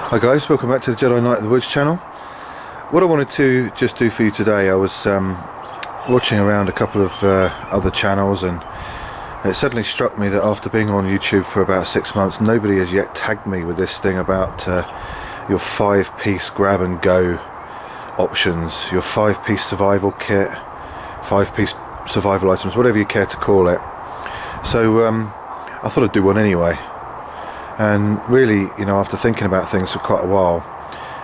Hi guys, welcome back to the Jedi Knight of the Woods channel. What I wanted to just do for you today, I was watching around a couple of other channels, and it suddenly struck me that after being on YouTube for about 6 months, nobody has yet tagged me with this thing about your 5-piece grab and go options, your 5-piece survival kit, 5-piece survival items, whatever you care to call it. So I thought I'd do one anyway. And really, you know, after thinking about things for quite a while,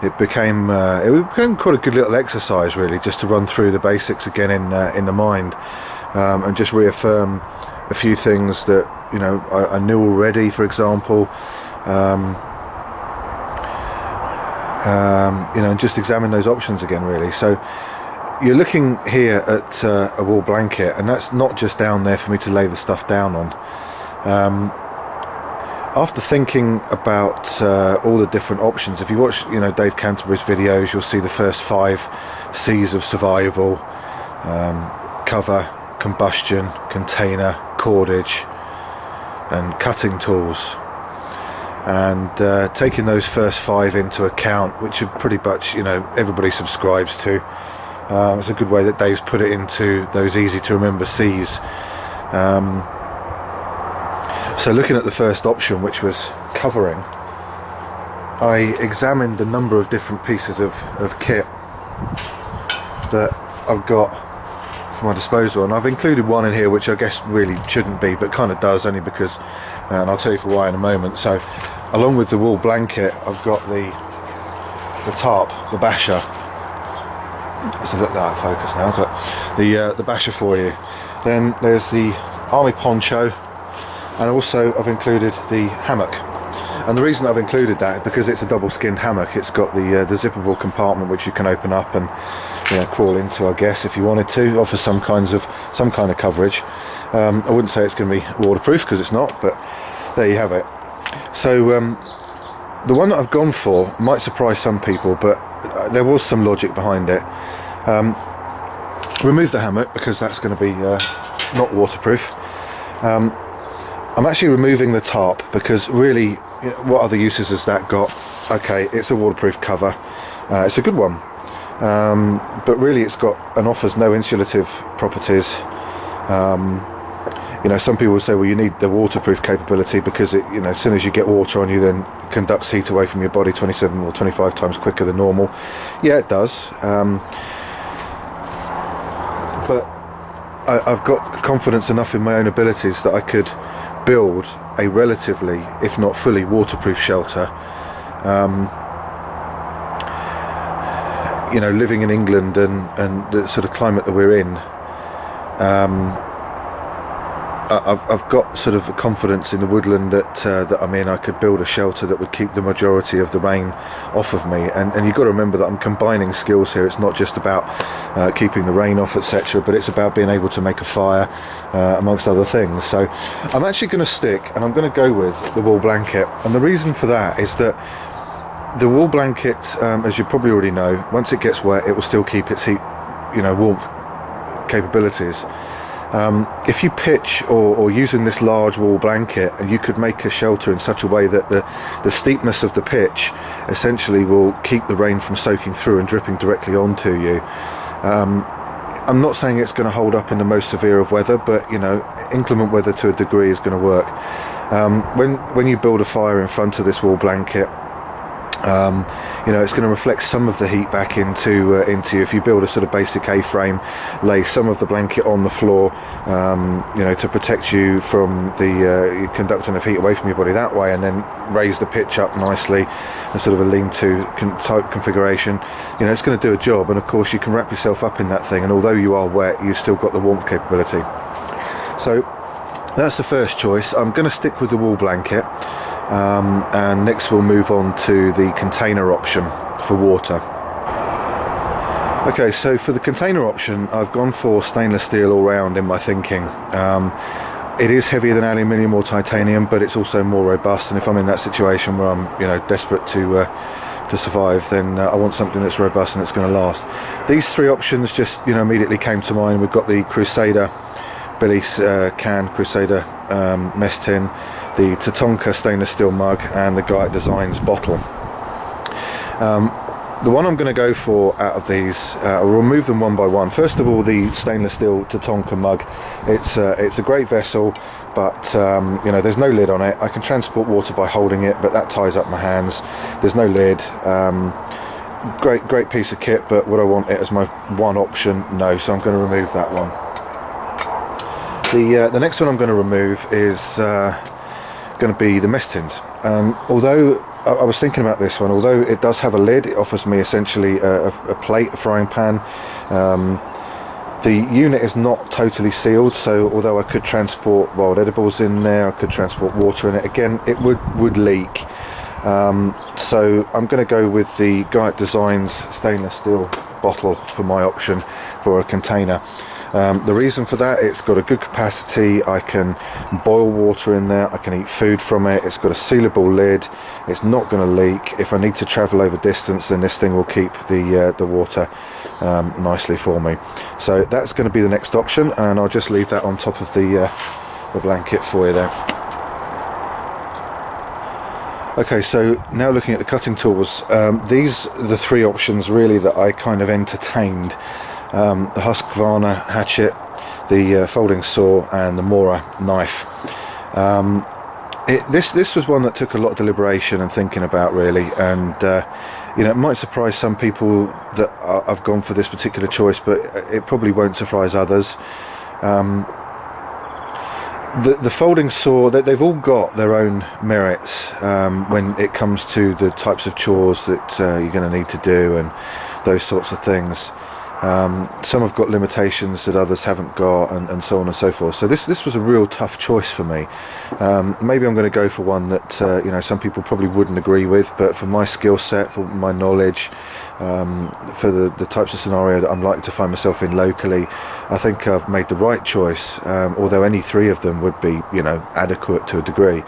it became quite a good little exercise, really, just to run through the basics again in the mind, and just reaffirm a few things that, you know, I knew already. For example, you know, and just examine those options again, really. So you're looking here at a wool blanket, and that's not just down there for me to lay the stuff down on. After thinking about all the different options, if you watch, you know, Dave Canterbury's videos, you'll see the first 5 C's of survival: cover, combustion, container, cordage, and cutting tools. And taking those first 5 into account, which are pretty much, you know, everybody subscribes to, it's a good way that Dave's put it into those easy to remember C's. So looking at the first option, which was covering, I examined a number of different pieces of kit that I've got for my disposal, and I've included one in here which I guess really shouldn't be, but kind of does, only because, and I'll tell you for why in a moment. So along with the wool blanket, I've got the tarp, the basher. It's a little out of focus now, but the basher for you. Then there's the army poncho. And also I've included the hammock, and the reason I've included that is because it's a double-skinned hammock. It's got the zippable compartment which you can open up and, you know, crawl into, I guess, if you wanted to. Offers some kind of coverage. I wouldn't say it's going to be waterproof, because it's not, but there you have it. So the one that I've gone for might surprise some people, but there was some logic behind it. Remove the hammock, because that's going to be not waterproof. I'm actually removing the tarp, because really, you know, what other uses has that got? Okay, it's a waterproof cover, it's a good one, but really it's got and offers no insulative properties. You know, some people will say, well, you need the waterproof capability because it, you know, as soon as you get water on you, then conducts heat away from your body 27 or 25 times quicker than normal. Yeah, it does, but I've got confidence enough in my own abilities that I could build a relatively, if not fully, waterproof shelter. You know, living in England and the sort of climate that we're in, I've got sort of confidence in the woodland that I'm in. I could build a shelter that would keep the majority of the rain off of me, and you've got to remember that I'm combining skills here. It's not just about keeping the rain off, etc., but it's about being able to make a fire, amongst other things. So I'm actually going to stick, and I'm going to go with the wool blanket, and the reason for that is that the wool blanket, as you probably already know, once it gets wet, it will still keep its heat, you know, warmth capabilities. If you pitch or using this large wool blanket, and you could make a shelter in such a way that the steepness of the pitch essentially will keep the rain from soaking through and dripping directly onto you. I'm not saying it's going to hold up in the most severe of weather, but, you know, inclement weather to a degree is going to work. When you build a fire in front of this wool blanket, you know, it's going to reflect some of the heat back into you. If you build a sort of basic A-frame, lay some of the blanket on the floor, you know, to protect you from the conducting of heat away from your body that way, and then raise the pitch up nicely, a sort of a lean-to type configuration, you know, it's going to do a job. And of course you can wrap yourself up in that thing, and although you are wet, you've still got the warmth capability. So that's the first choice. I'm going to stick with the wool blanket. And next we'll move on to the container option for water. Okay, so for the container option, I've gone for stainless steel all round in my thinking. It is heavier than aluminium or titanium, but it's also more robust, and if I'm in that situation where I'm, you know, desperate to survive, then I want something that's robust and it's going to last. These 3 options just, you know, immediately came to mind. We've got the Crusader Billy's can, Crusader mess tin, the Tatonka stainless steel mug, and the Guy Designs bottle. The one I'm going to go for out of these, I'll remove them one by one. First of all, the stainless steel Tatonka mug. It's a great vessel, but you know, there's no lid on it. I can transport water by holding it, but that ties up my hands. There's no lid. Great piece of kit, but would I want it as my one option? No, so I'm going to remove that one. The next one I'm going to remove is going to be the mess tins. Although I was thinking about this one, although it does have a lid, it offers me essentially a plate, a frying pan. The unit is not totally sealed, so although I could transport wild edibles in there, I could transport water in it, again it would leak. So I'm going to go with the Guyot Designs stainless steel bottle for my option for a container. The reason for that, it's got a good capacity. I can boil water in there, I can eat food from it, it's got a sealable lid, it's not going to leak. If I need to travel over distance, then this thing will keep the water nicely for me. So that's going to be the next option, and I'll just leave that on top of the blanket for you there. Okay, so now looking at the cutting tools, these are the three options really that I kind of entertained. The Husqvarna hatchet, the folding saw, and the Mora knife. This was one that took a lot of deliberation and thinking about really, and you know, it might surprise some people that I've gone for this particular choice, but it probably won't surprise others. The folding saw, they've all got their own merits when it comes to the types of chores that you're going to need to do and those sorts of things. Some have got limitations that others haven't got, and so on and so forth. So this was a real tough choice for me. Maybe I'm going to go for one that you know, some people probably wouldn't agree with, but for my skill set, for my knowledge, for the types of scenario that I'm likely to find myself in locally, I think I've made the right choice, although any three of them would be, you know, adequate to a degree.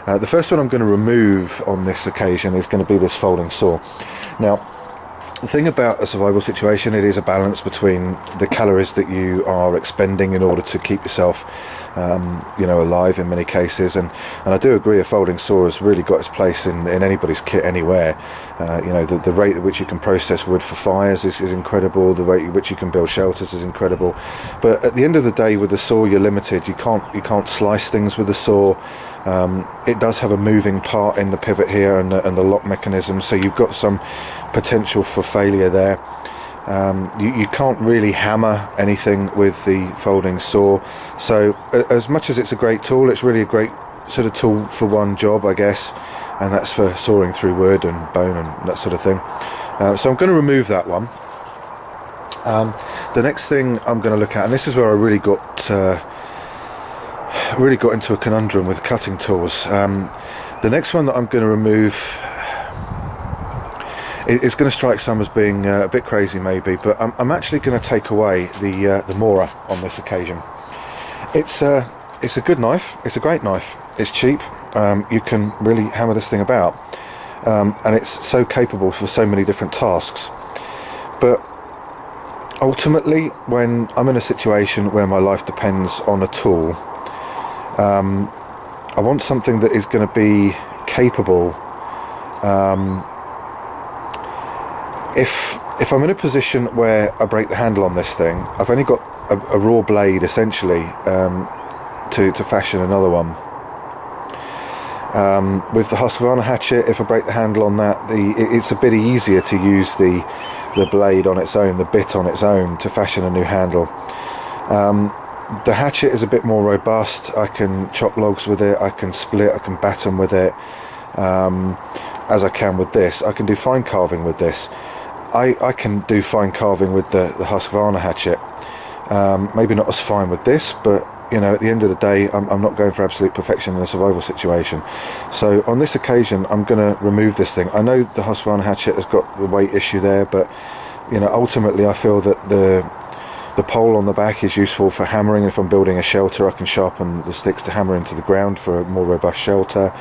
The first one I'm going to remove on this occasion is going to be this folding saw. Now, the thing about a survival situation, it is a balance between the calories that you are expending in order to keep yourself you know, alive in many cases, and I do agree a folding saw has really got its place in anybody's kit anywhere. You know, the rate at which you can process wood for fires is incredible, the rate at which you can build shelters is incredible, but at the end of the day with the saw you're limited. You can't slice things with the saw. It does have a moving part in the pivot here and the lock mechanism, so you've got some potential for failure there. You can't really hammer anything with the folding saw, so as much as it's a great tool, it's really a great sort of tool for one job, I guess, and that's for sawing through wood and bone and that sort of thing. So I'm going to remove that one. The next thing I'm going to look at, and this is where I really got into a conundrum with cutting tools. The next one that I'm going to remove, it's going to strike some as being a bit crazy maybe, but I'm actually going to take away the Mora on this occasion. It's a good knife, it's a great knife, it's cheap, you can really hammer this thing about, and it's so capable for so many different tasks. But ultimately, when I'm in a situation where my life depends on a tool, I want something that is going to be capable. If I'm in a position where I break the handle on this thing, I've only got a raw blade essentially to fashion another one. With the Husqvarna hatchet, if I break the handle on that, it's a bit easier to use the blade on its own, the bit on its own, to fashion a new handle. The hatchet is a bit more robust. I can chop logs with it, I can split, I can batten with it, as I can with this. I can do fine carving with this. I can do fine carving with the Husqvarna hatchet. Maybe not as fine with this, but you know, at the end of the day, I'm not going for absolute perfection in a survival situation. So on this occasion, I'm going to remove this thing. I know the Husqvarna hatchet has got the weight issue there, but you know, ultimately I feel that the pole on the back is useful for hammering. If I'm building a shelter, I can sharpen the sticks to hammer into the ground for a more robust shelter.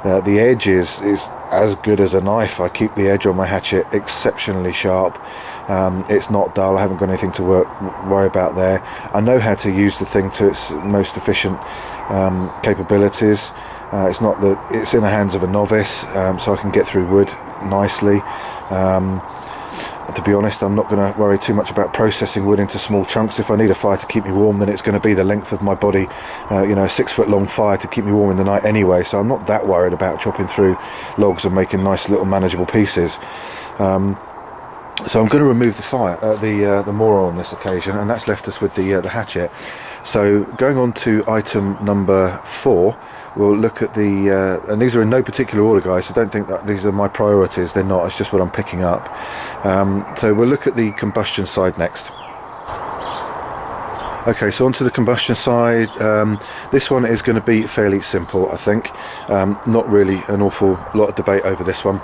The edge is as good as a knife. I keep the edge on my hatchet exceptionally sharp. It's not dull. I haven't got anything to worry about there. I know how to use the thing to its most efficient capabilities. It's not that it's in the hands of a novice, so I can get through wood nicely. To be honest, I'm not going to worry too much about processing wood into small chunks. If I need a fire to keep me warm, then it's going to be the length of my body, you know, a 6-foot long fire to keep me warm in the night anyway, so I'm not that worried about chopping through logs and making nice little manageable pieces. So I'm going to remove the mauler on this occasion, and that's left us with the hatchet. So going on to item number 4, we'll look at the, and these are in no particular order, guys, so don't think that these are my priorities. They're not, it's just what I'm picking up. So we'll look at the combustion side next. Okay, so onto the combustion side. This one is going to be fairly simple, I think. Not really an awful lot of debate over this one.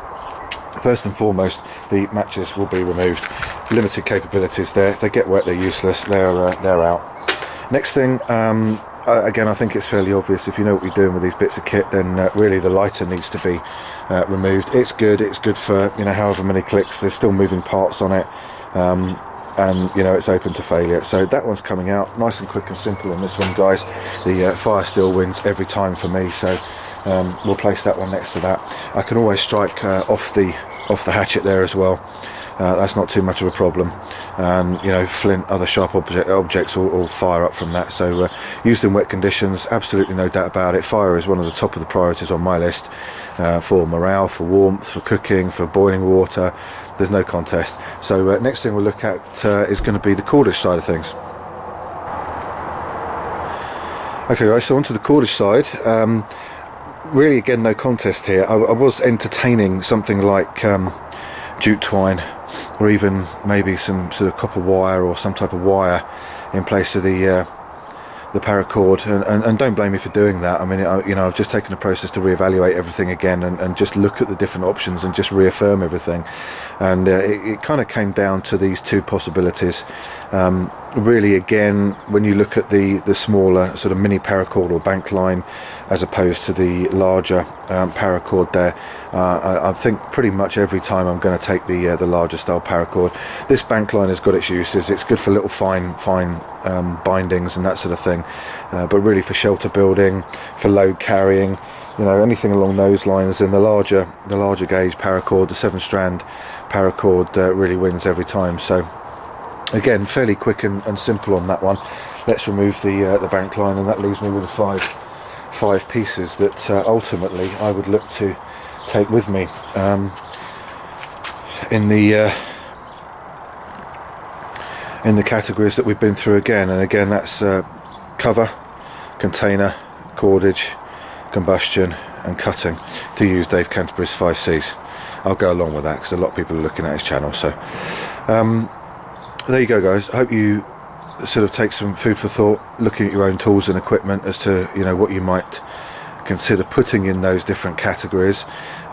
First and foremost, the matches will be removed. Limited capabilities there. If they get wet, they're useless. They're out. Next thing, again, I think it's fairly obvious. If you know what you're doing with these bits of kit, then really the lighter needs to be removed. It's good for, you know, however many clicks. There's still moving parts on it, and you know, it's open to failure. So that one's coming out nice and quick and simple on this one, guys. The fire still wins every time for me, so we'll place that one next to that. I can always strike off the hatchet there as well. That's not too much of a problem, and you know, flint, other sharp objects will fire up from that. So used in wet conditions, absolutely no doubt about it. Fire is one of the top of the priorities on my list, for morale, for warmth, for cooking, for boiling water. There's no contest. So next thing we'll look at is going to be the cordage side of things. Okay guys, so onto the cordage side. Really, again, no contest here. I was entertaining something like jute twine, or even maybe some sort of copper wire or some type of wire in place of the paracord, and don't blame me for doing that. I mean, you know, I've just taken the process to reevaluate everything again and just look at the different options and just reaffirm everything, and it kind of came down to these two possibilities. Really, again, when you look at the smaller sort of mini paracord or bank line as opposed to the larger paracord there, I think pretty much every time I'm going to take the larger style paracord. This bank line has got its uses. It's good for little fine bindings and that sort of thing, but really for shelter building, for load carrying, you know, anything along those lines. And the larger gauge paracord, the 7-strand paracord, really wins every time. So again, fairly quick and simple on that one. Let's remove the bank line, and that leaves me with the five pieces that ultimately I would look to take with me in the categories that we've been through again. And again, that's cover, container, cordage, combustion and cutting, to use Dave Canterbury's 5 C's. I'll go along with that because a lot of people are looking at his channel. So there you go, guys. I hope you sort of take some food for thought, looking at your own tools and equipment as to, you know, what you might consider putting in those different categories.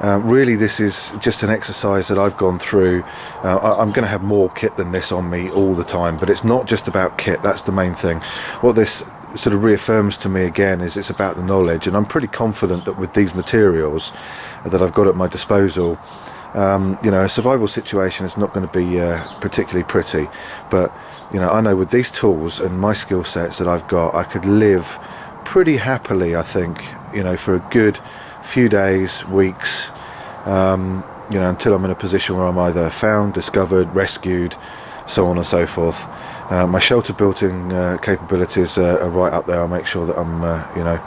Really, this is just an exercise that I've gone through. I'm going to have more kit than this on me all the time, but it's not just about kit. That's the main thing. What this sort of reaffirms to me again is it's about the knowledge, and I'm pretty confident that with these materials that I've got at my disposal, you know, a survival situation is not going to be particularly pretty, but you know, I know with these tools and my skill sets that I've got, I could live pretty happily, I think, you know, for a good few days, weeks, you know, until I'm in a position where I'm either found, discovered, rescued, so on and so forth. My shelter building capabilities are right up there. I'll make sure that I'm, you know,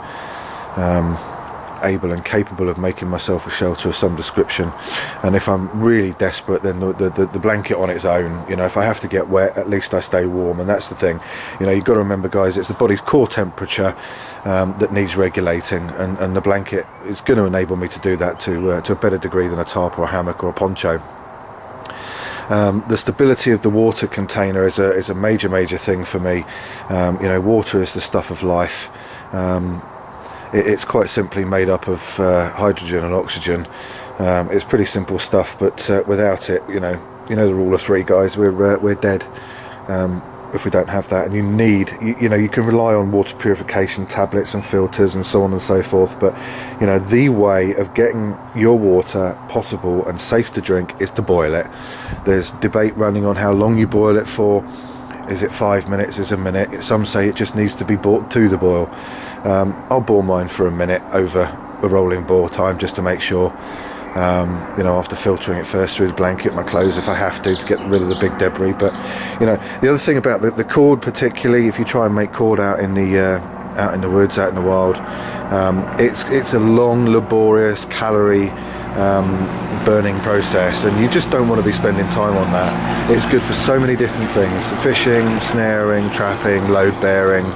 able and capable of making myself a shelter of some description. And if I'm really desperate, then the blanket on its own, you know, if I have to get wet, at least I stay warm. And that's the thing, you know, you've got to remember, guys, it's the body's core temperature that needs regulating, and the blanket is going to enable me to do that to a better degree than a tarp or a hammock or a poncho. The stability of the water container is a major thing for me. You know, water is the stuff of life. It's quite simply made up of hydrogen and oxygen. It's pretty simple stuff, but without it, you know the rule of 3, guys. We're dead if we don't have that. And you need, you know, you can rely on water purification tablets and filters and so on and so forth, but you know, the way of getting your water potable and safe to drink is to boil it. There's debate running on how long you boil it for. Is it 5 minutes? Is it a minute? Some say it just needs to be brought to the boil. I'll boil mine for a minute over a rolling boil time just to make sure. you know, after filtering it first through the blanket, my clothes if I have to get rid of the big debris. But you know, the other thing about the cord, particularly if you try and make cord out in the woods, out in the wild, it's a long, laborious, calorie burning process, and you just don't want to be spending time on that. It's good for so many different things: fishing, snaring, trapping, load bearing,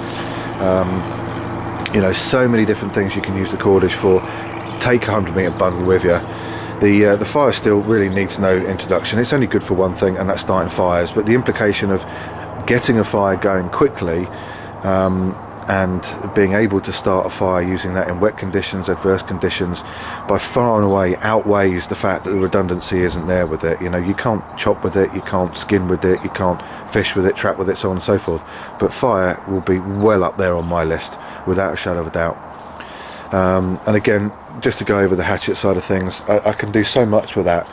you know, so many different things you can use the cordage for. Take a 100-metre bundle with you. The fire steel really needs no introduction. It's only good for one thing, and that's starting fires. But the implication of getting a fire going quickly and being able to start a fire using that in wet conditions, adverse conditions, by far and away outweighs the fact that the redundancy isn't there with it. You know, you can't chop with it, you can't skin with it, you can't fish with it, trap with it, so on and so forth. But fire will be well up there on my list, without a shadow of a doubt. And again, just to go over the hatchet side of things, I can do so much with that.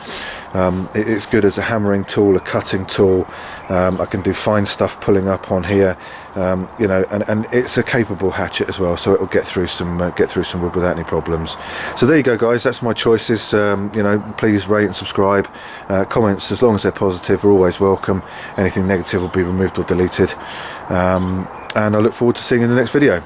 It's good as a hammering tool, a cutting tool. I can do fine stuff pulling up on here, you know, and it's a capable hatchet as well, so it will get through some wood without any problems. So there you go, guys. That's my choices. You know, please rate and subscribe. Comments, as long as they're positive, are always welcome. Anything negative will be removed or deleted. And I look forward to seeing you in the next video.